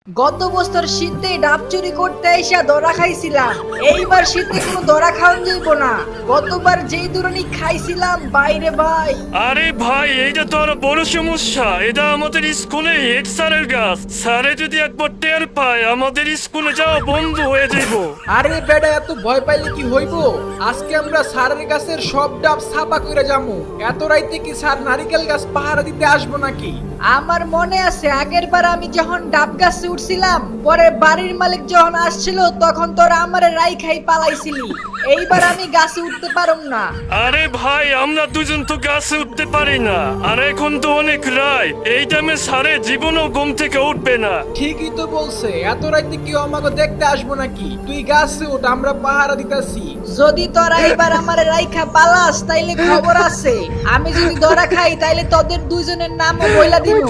গত বছর শীতে ডাব চুরি করতে এসে ধরা খাইছিলাম। এইবার শীতে কোনো ধরা খাওয়ান যাইব না। গতবার যেই দুরনি খাইছিলাম বাইরে ভাই। আরে ভাই এইটা তো আরো বড় সমস্যা। এটা আমাদের স্কুলে হেড স্যারের গাছ। স্যারে যদি একবার টের পায় আমাদের স্কুলে যাওয়া বন্ধ হয়ে যাইব। আরে বেটা এত ভয় পাইলে কি হইব? আজকে আমরা স্যারের গাছের সব ডাব ছাপা করে যামু। এত রাইতে কি স্যার নারিকেল গাছ পাহারা দিতে আসবো নাকি? আমার মনে আছে আগের বার আমি যখন ডাব গাছে উঠছিলাম, পরে বাড়ির মালিক যখন আসছিল তখন তোরা আমারে রাই খাই পালাইছিলি। এইবার আমি গাছে উঠতে পারুম না। আরে ভাই আমরা দুজন তো গাছে উঠতে পারি না। আর এখন তো অনেক রায়, এই টাইমে স্যারে জীবনও ঘুম থেকে উঠবে না। ঠিকই তো বলছে, এত রাইতে কেউ আমাকে দেখতে আসবো নাকি? তুই গাছে উঠ, আমরা পাহারা দিতেছি। যদি তোরা এবার আমারে রাইখা পালাস তাইলে খবর আছে। আমি যদি ধরা খাই তাইলে তোদের দুইজনের নামও বইলা দিমু।